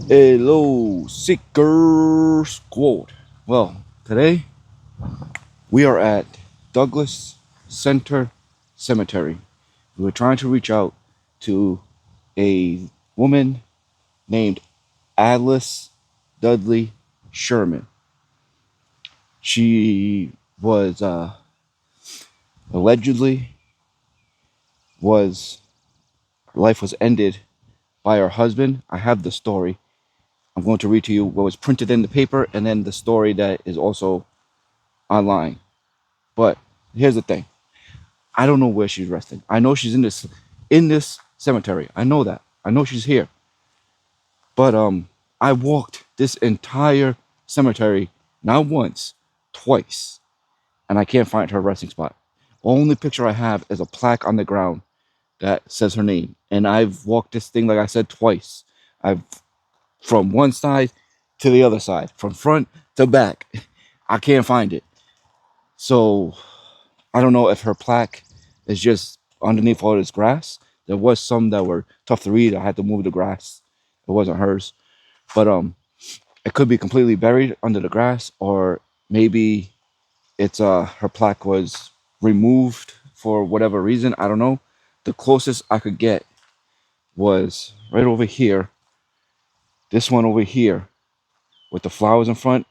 Hello, Seeker Squad. Well, today we are at Douglas Center Cemetery. We were trying to reach out to a woman named Alice Dudley Sherman. She was allegedly was her life was ended by her husband. I have the story. I'm going to read to you what was printed in the paper and then the story that is also online. But here's the thing. I don't know where she's resting. I know she's in this cemetery. I know that. I know she's here. But I walked this entire cemetery not once, twice, and I can't find her resting spot. Only picture I have is a plaque on the ground that says her name. And I've walked this thing, like I said, twice. I've from one side to the other side, from front to back. I can't find it. So I don't know if her plaque is just underneath all this grass. There was some that were tough to read. I had to move the grass. It wasn't hers. But it could be completely buried under the grass, or maybe it's her plaque was removed for whatever reason. I don't know. The closest I could get was right over here. This one over here with the flowers in front.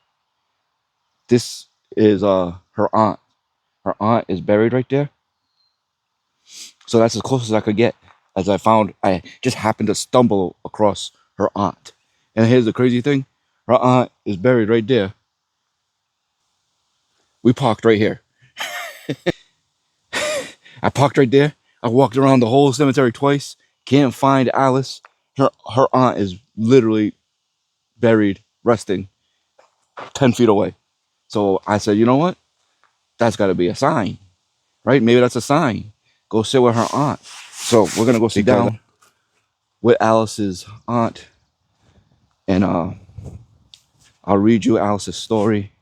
This is her aunt. Her aunt is buried right there. So that's as close as I could get. As I just happened to stumble across her aunt. And here's the crazy thing. Her aunt is buried right there. We parked right here. I parked right there. I walked around the whole cemetery twice. Can't find Alice. Her aunt is literally buried, resting 10 feet away. So I said, you know what? That's got to be a sign, right? Maybe that's a sign. Go sit with her aunt. So we're going to go sit down with Alice's aunt. And I'll read you Alice's story.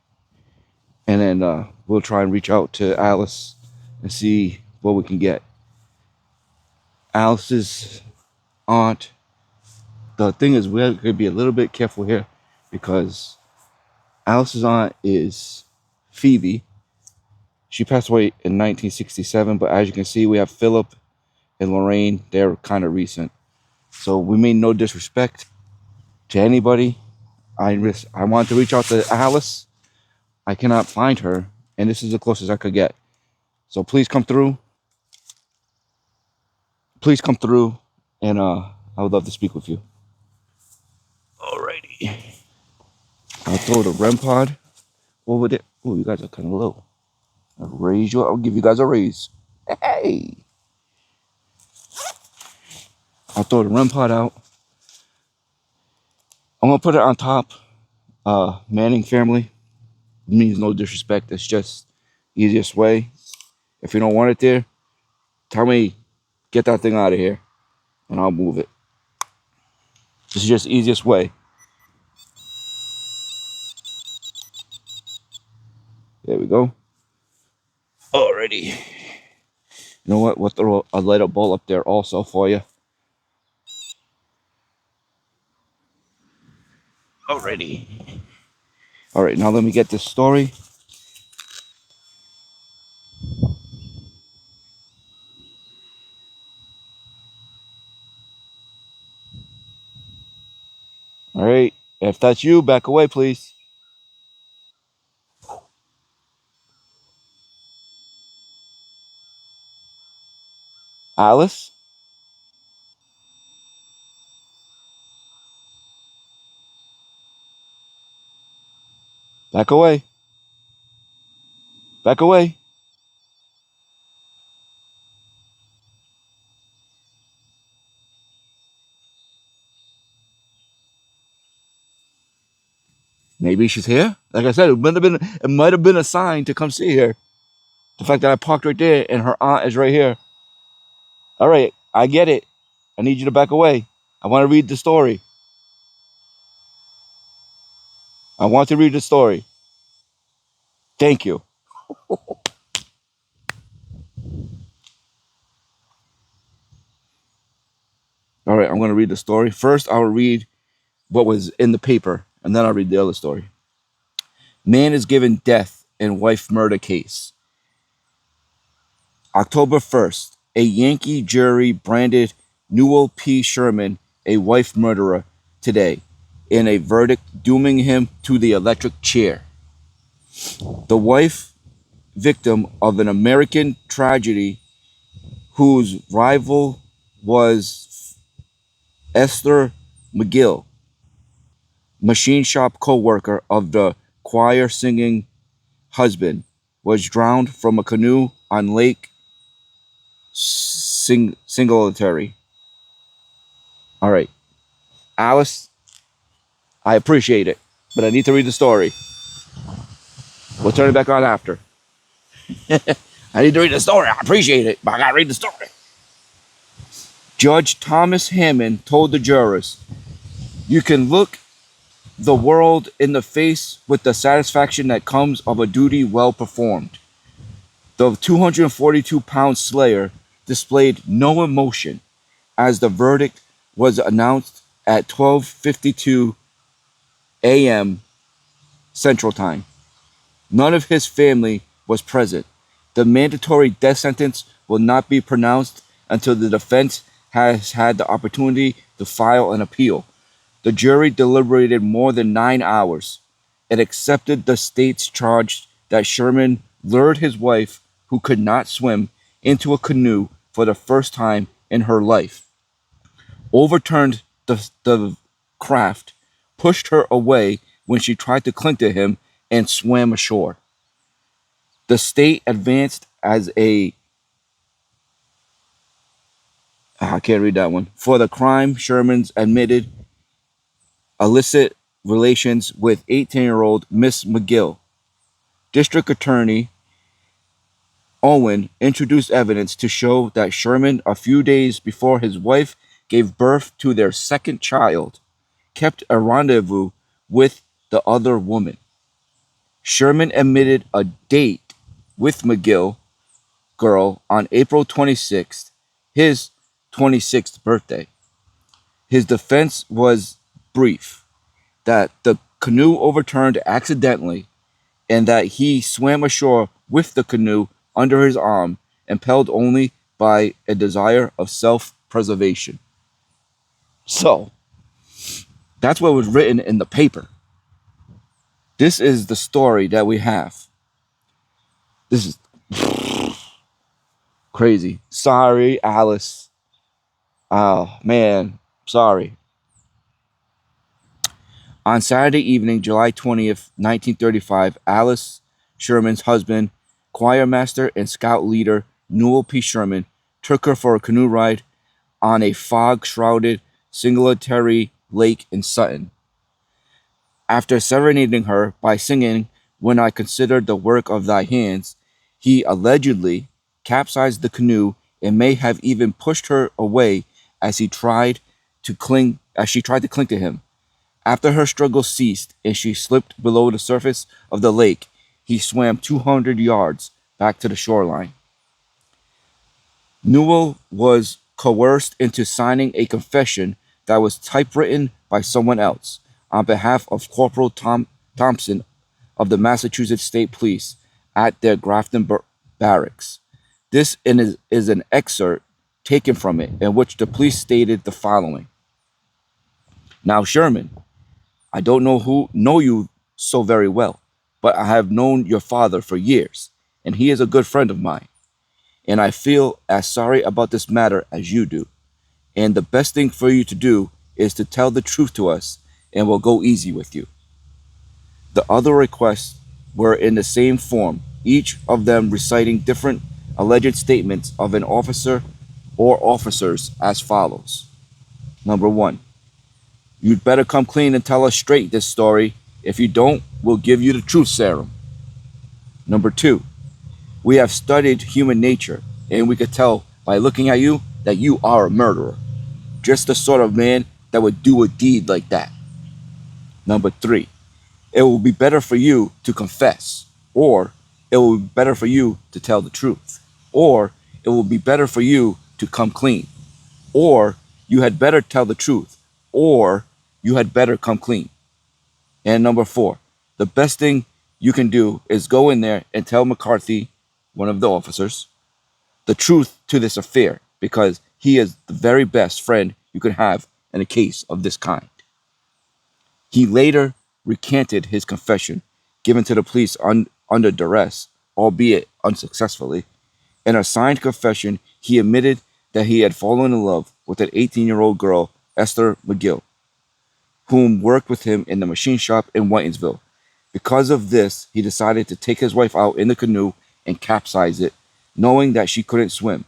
And then we'll try and reach out to Alice and see what we can get. Alice's aunt. The thing is, we have to be a little bit careful here because Alice's aunt is Phoebe. She passed away in 1967, but as you can see, we have Philip and Lorraine. They're kind of recent. So we mean no disrespect to anybody. I want to reach out to Alice. I cannot find her, and this is the closest I could get. So please come through. Please come through, and I would love to speak with you. Alrighty. I'll throw the REM pod over there. Oh, you guys are kind of low. I'll raise you. I'll give you guys a raise. Hey. I'll throw the REM pod out. I'm gonna put it on top. Manning family. It means no disrespect. It's just easiest way. If you don't want it there, tell me, get that thing out of here, and I'll move it. This is just the easiest way. There we go. Alrighty. You know what? We'll throw a light up ball up there also for you. Alrighty. Alright, now let me get this story. Alright, if that's you, back away, please. Alice? Back away. Back away. Maybe she's here. Like I said, it might have been a sign to come see her. The fact that I parked right there and her aunt is right here. Alright, I get it. I need you to back away. I want to read the story. I want to read the story. Thank you. Alright, I'm going to read the story. First, I'll read what was in the paper, and then I'll read the other story. Man is given death in wife murder case. October 1st, a Yankee jury branded Newell P. Sherman a wife murderer today in a verdict dooming him to the electric chair. The wife, victim of an American tragedy whose rival was Esther McGill, machine shop co-worker of the choir singing husband, was drowned from a canoe on Lake Singletary. All right, Alice, I appreciate it, but I need to read the story. We'll turn it back on after. I need to read the story. I appreciate it, but I gotta read the story. Judge Thomas Hammond told the jurors, "You can look the world in the face with the satisfaction that comes of a duty well performed." The 242-pound slayer displayed no emotion as the verdict was announced at 12:52 a.m. Central Time. None of his family was present. The mandatory death sentence will not be pronounced until the defense has had the opportunity to file an appeal. The jury deliberated more than 9 hours. It accepted the state's charge that Sherman lured his wife, who could not swim, into a canoe for the first time in her life, overturned the craft, pushed her away when she tried to cling to him, and swam ashore. The state advanced as a I can't read that one. For the crime, Sherman's admitted illicit relations with 18-year-old Miss McGill. District Attorney Owen introduced evidence to show that Sherman, a few days before his wife gave birth to their second child, kept a rendezvous with the other woman. Sherman admitted a date with McGill girl on April 26th, his 26th birthday. His defense was brief, that the canoe overturned accidentally and that he swam ashore with the canoe under his arm, impelled only by a desire of self-preservation. So, that's what was written in the paper. This is the story that we have. This is crazy. Sorry, Alice. Oh, man. Sorry. On Saturday evening, July 20th, 1935, Alice Sherman's husband, choir master and scout leader Newell P. Sherman, took her for a canoe ride on a fog-shrouded Singletary Lake in Sutton. After serenading her by singing "When I Consider the Work of Thy Hands," he allegedly capsized the canoe and may have even pushed her away as she tried to cling to him. After her struggle ceased and she slipped below the surface of the lake, he swam 200 yards back to the shoreline. Newell was coerced into signing a confession that was typewritten by someone else on behalf of Corporal Thompson of the Massachusetts State Police at their Grafton barracks. This is an excerpt taken from it, in which the police stated the following. "Now, Sherman, I don't know you so very well, but I have known your father for years, and he is a good friend of mine. And I feel as sorry about this matter as you do. And the best thing for you to do is to tell the truth to us, and we'll go easy with you." The other requests were in the same form, each of them reciting different alleged statements of an officer or officers as follows. Number 1, "You'd better come clean and tell us straight this story. If you don't, we'll give you the truth serum." Number 2, "We have studied human nature, and we could tell by looking at you that you are a murderer. Just the sort of man that would do a deed like that." Number 3, "It will be better for you to confess, or it will be better for you to tell the truth, or it will be better for you to come clean, or you had better tell the truth, or you had better come clean. And number four, the best thing you can do is go in there and tell McCarthy, one of the officers, the truth to this affair because he is the very best friend you could have in a case of this kind. He later recanted his confession given to the police under duress, albeit unsuccessfully. In a signed confession, he admitted that he had fallen in love with an 18-year-old girl, Esther McGill, whom worked with him in the machine shop in Whitinsville. Because of this, he decided to take his wife out in the canoe and capsize it, knowing that she couldn't swim,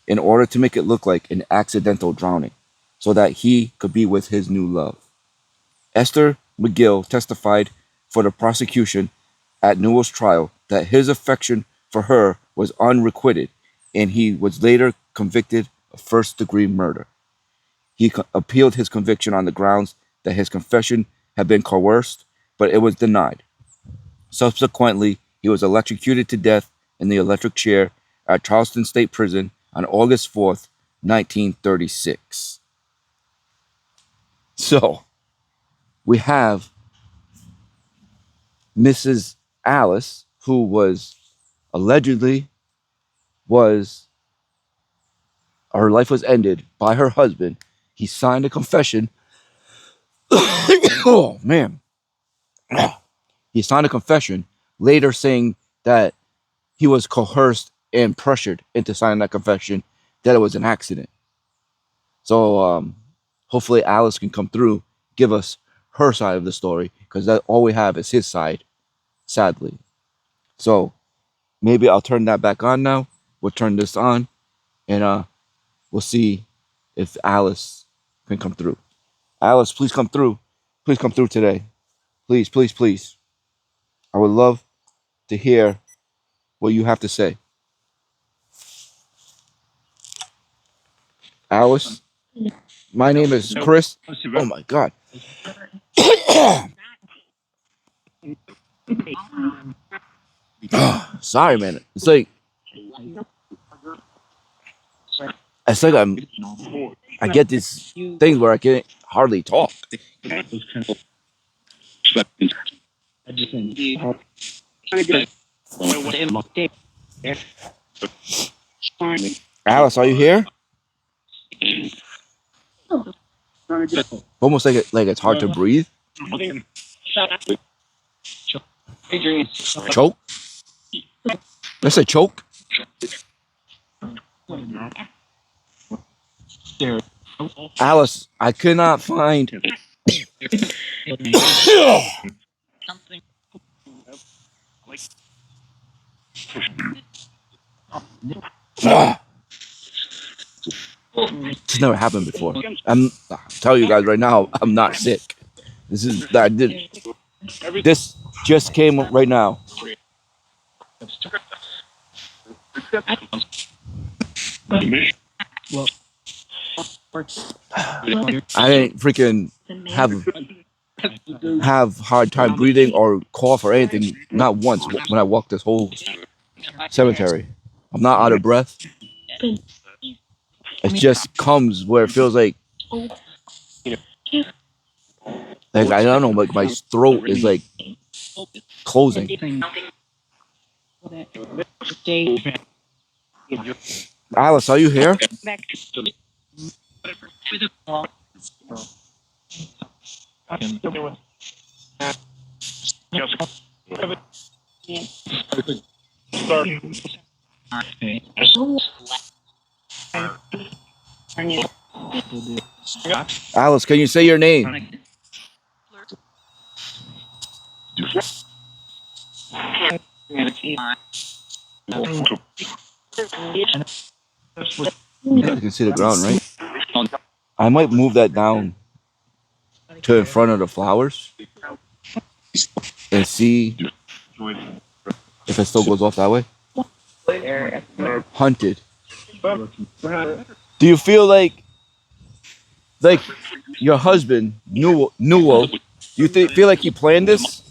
in order to make it look like an accidental drowning, so that he could be with his new love. Esther McGill testified for the prosecution at Newell's trial that his affection for her was unrequited, and he was later convicted of first-degree murder. He appealed his conviction on the grounds that his confession had been coerced, but it was denied. Subsequently, he was electrocuted to death in the electric chair at Charleston State Prison on August 4th, 1936. So, we have Mrs. Alice, who was allegedly her life was ended by her husband. He signed a confession. Oh man. He signed a confession later saying that he was coerced and pressured into signing that confession, that it was an accident. So hopefully Alice can come through, give us her side of the story, because that all we have is his side, sadly. So maybe I'll turn that back on now. We'll turn this on, and we'll see if Alice can come through. Alice, please come through. Please come through today. Please, please, please. I would love to hear what you have to say. Alice, my name is Chris. Oh my God. Sorry, man. It's like I get these things where I can hardly talk. Alice, are you here? Almost like it's hard to breathe. Choke? Let's say choke. Alice, I could not find. This never happened before. I'll tell you guys right now, I'm not sick. This just came right now. I didn't freaking have hard time breathing or cough or anything. Not once when I walked this whole cemetery. I'm not out of breath. It just comes where it feels like I don't know, like my throat is like closing. Alice, are you here? Alice, can you say your name? You guys can see the ground, right? I might move that down to in front of the flowers and see if it still goes off that way. Hunted. Do you feel like your husband Newell? Do you feel like he planned this?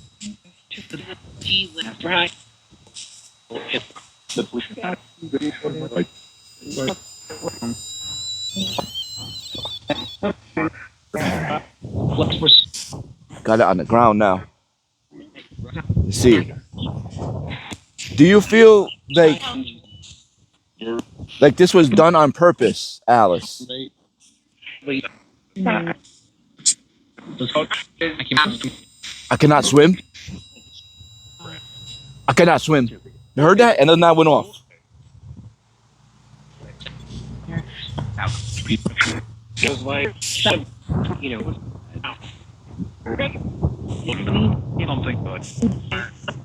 Got it on the ground now. Let's see. Do you feel like this was done on purpose, Alice? I cannot swim. I cannot swim. You heard that? And then that went off.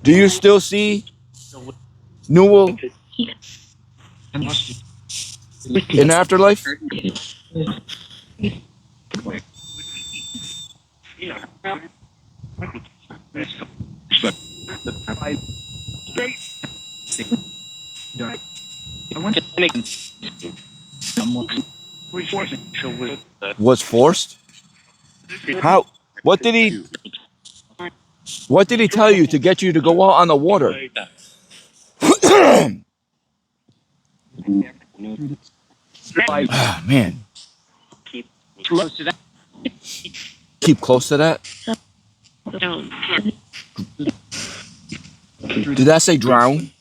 Do you still see Newell in afterlife? Was forced? How? What did he? What did he tell you to get you to go out on the water? Ah, man. Keep close to that. Did that say drown?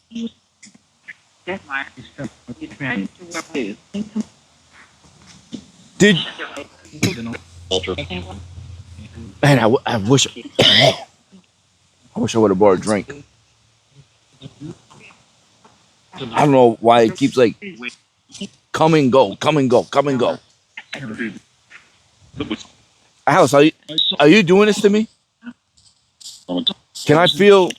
Did? Man, I wish. I wish I would have brought a drink. I don't know why it keeps like come and go, come and go, come and go. Alice, are you doing this to me? Can I feel?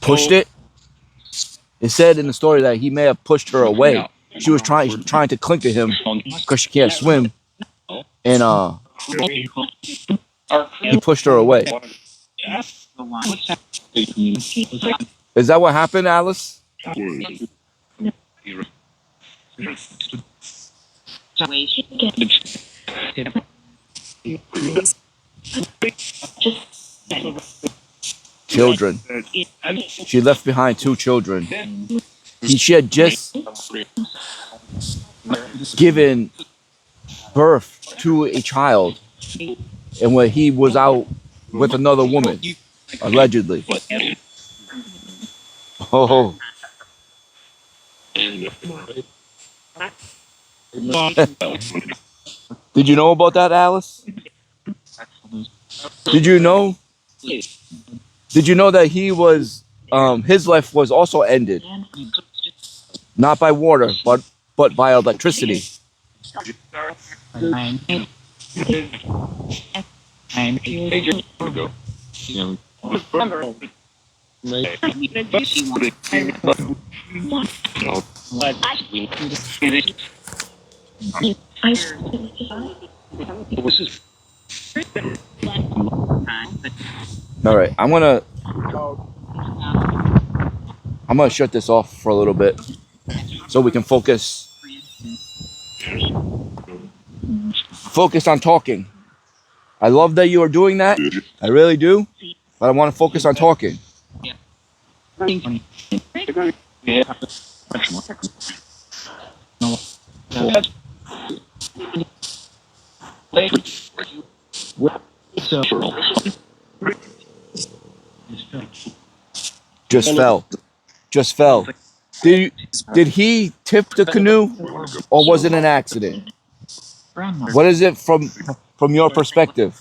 Pushed it? It said in the story that he may have pushed her away. She was trying to cling to him because she can't swim, and he pushed her away. Is that what happened, Alice? Children. She left behind 2 children. She had just given birth to a child, and when he was out with another woman, allegedly. Oh. Did you know about that, Alice? Did you know? Did you know that he was his life was also ended, not by water, but by electricity? All right, I'm gonna shut this off for a little bit so we can focus on talking. I love that you are doing that. I really do, but I want to focus on talking. Just fell. Did he tip the canoe, or was it an accident? What is it from your perspective?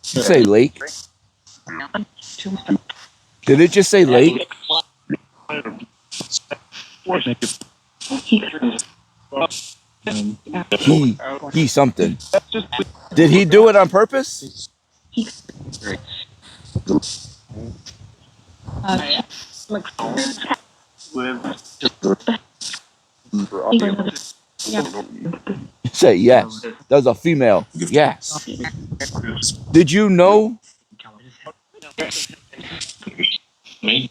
Did it say lake? Did it just say lake? He something. Did he do it on purpose? Say yes. That was a female. Yes. Did you know? You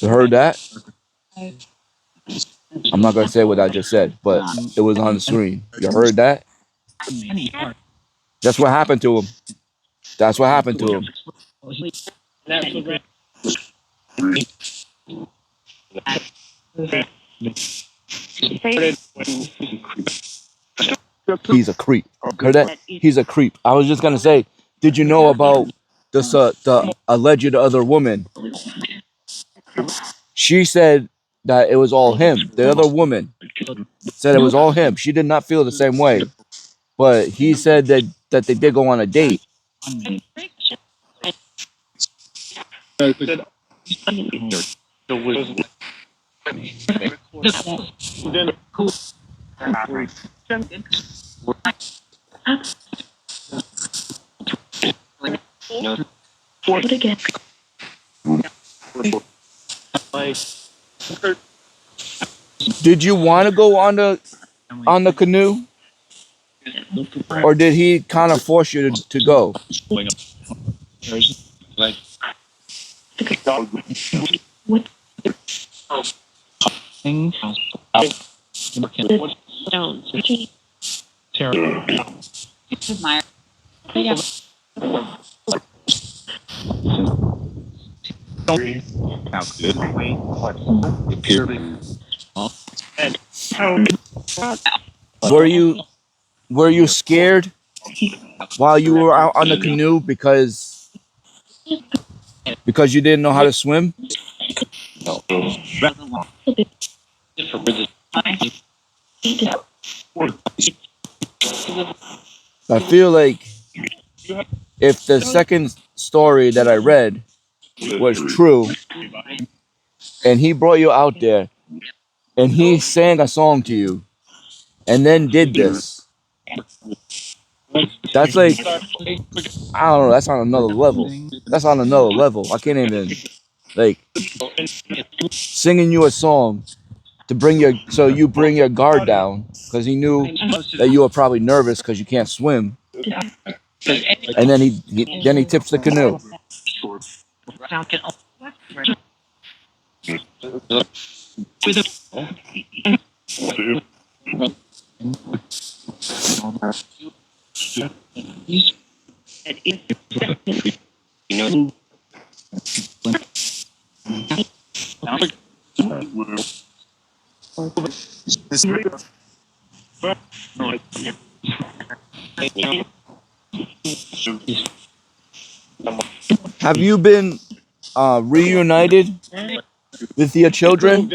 heard that? I'm not gonna say what I just said, but it was on the screen. You heard that? That's what happened to him. That's what happened to him. He's a creep. Heard that? He's a creep. I was just gonna say, did you know about this the alleged other woman? She said that it was all him. The other woman said it was all him. She did not feel the same way, but he said that they did go on a date. Did you want to go on the canoe, or did he kind of force you to go? Were you scared while you were out on the canoe because you didn't know how to swim? I feel like if the second story that I read was true, and he brought you out there, and he sang a song to you, and then did this, that's like, I don't know. That's on another level. That's on another level. I can't even, like, singing you a song to you bring your guard down because he knew that you were probably nervous because you can't swim, and then he tips the canoe. Have you been reunited with your children?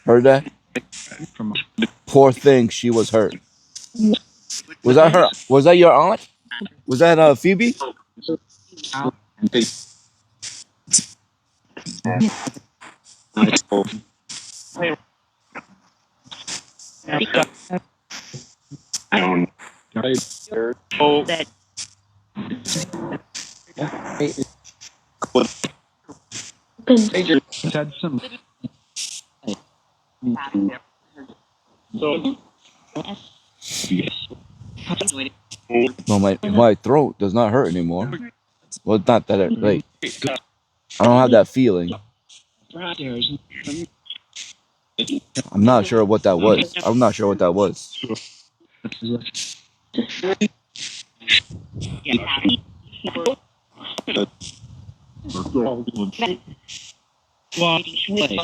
Heard that? Poor thing, she was hurt. Was that her? Was that your aunt? Was that Phoebe? No, my throat does not hurt anymore. Well, it's not that like I don't have that feeling. I'm not sure what that was. I'm not sure what that was.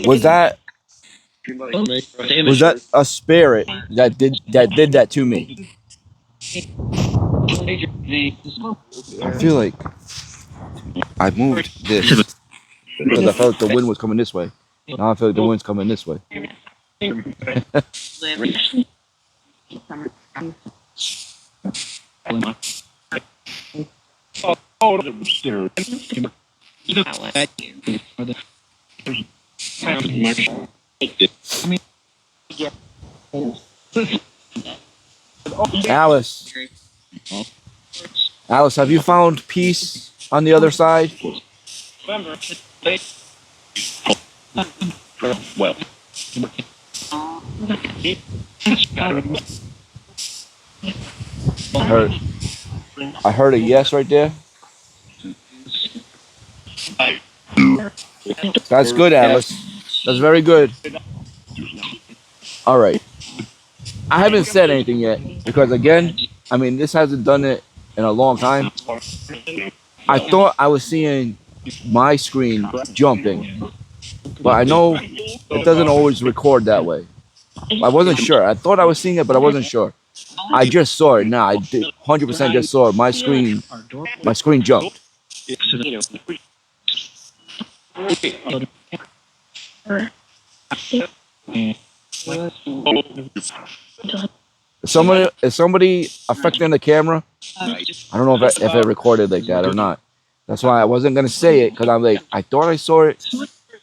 Was that a spirit that did that to me? I feel like I moved this because I felt like the wind was coming this way. Now I feel like the wind's coming this way. Alice, Alice, have you found peace on the other side? I heard, I heard a yes right there. That's good, Alice. That's very good. All right. I haven't said anything yet because, again, I mean, this hasn't done it in a long time. I thought I was seeing my screen jumping, but I know it doesn't always record that way. I wasn't sure. I thought I was seeing it, but I wasn't sure. I just saw it now. I did 100% just saw it. My screen jumped. Is somebody affecting the camera? I don't know if it recorded like that or not. That's why I wasn't gonna say it because I'm like I thought I saw it,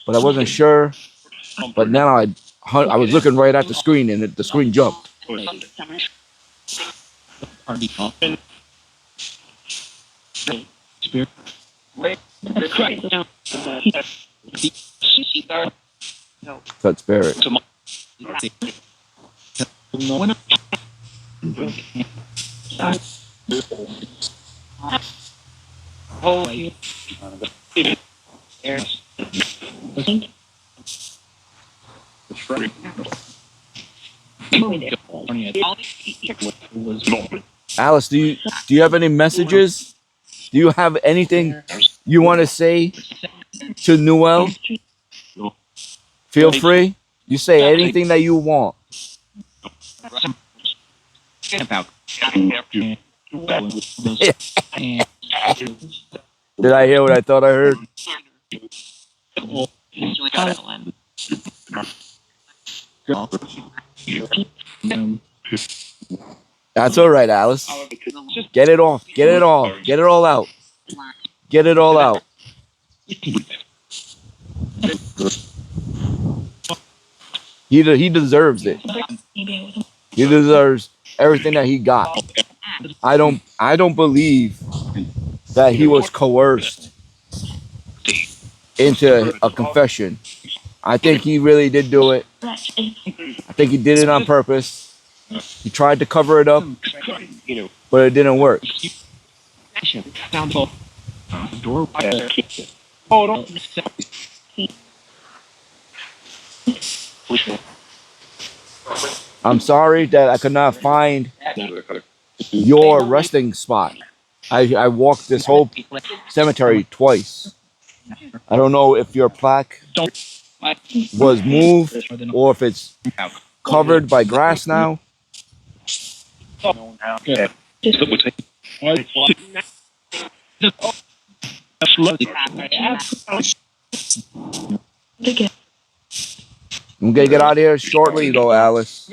but I wasn't sure. But now I was looking right at the screen and the screen jumped. That spirit. Alice, do you have any messages? Do you have anything you want to say to Noel? Feel free. You say anything that you want. Did I hear what I thought I heard? That's all right, Alice. Get it off. Get it all. Get it all out. Get it all out. He deserves it. He deserves everything that he got. I don't believe that he was coerced into a confession. I think he really did do it. I think he did it on purpose. He tried to cover it up, but it didn't work. I'm sorry that I could not find your resting spot. I walked this whole cemetery twice. I don't know if your plaque was moved or if it's covered by grass now. I'm gonna get out of here shortly, though, Alice.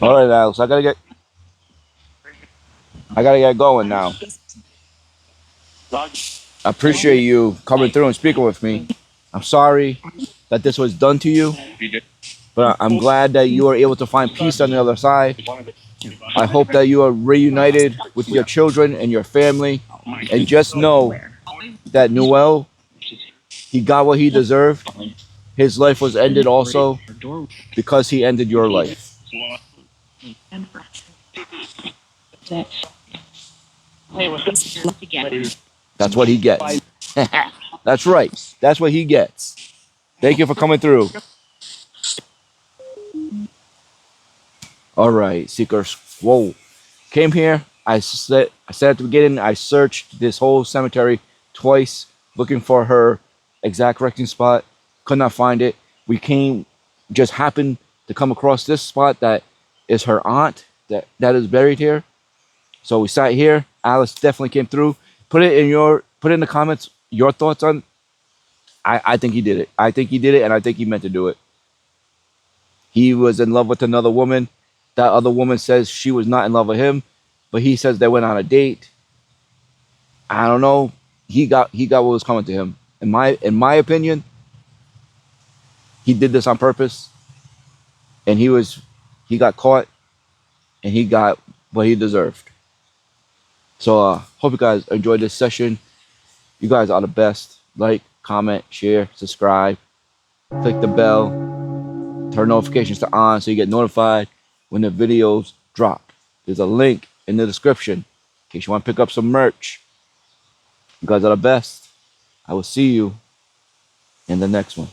All right, Alice. I gotta get going now. I appreciate you coming through and speaking with me. I'm sorry that this was done to you, but I'm glad that you are able to find peace on the other side. I hope that you are reunited with your children and your family, and just know that Noel, he got what he deserved. His life was ended also because he ended your life. That's what he gets. That's right. That's what he gets. Thank you for coming through. All right, Seekers. Whoa. Came here I said at the beginning, I searched this whole cemetery twice looking for her exact resting spot. Could not find it. We just happened to come across this spot that is her aunt that is buried here. So we sat here. Alice definitely came through. Put it in the comments your thoughts on. I think he did it. I think he did it, and I think he meant to do it. He was in love with another woman. That other woman says she was not in love with him, but he says they went on a date. I don't know. He got what was coming to him. In my opinion, he did this on purpose, and he got caught, and he got what he deserved. So hope you guys enjoyed this session. You guys are the best. Like, comment, share, subscribe, click the bell, turn notifications to on so you get notified when the videos drop. There's a link in the description in case you want to pick up some merch. You guys are the best. I will see you in the next one.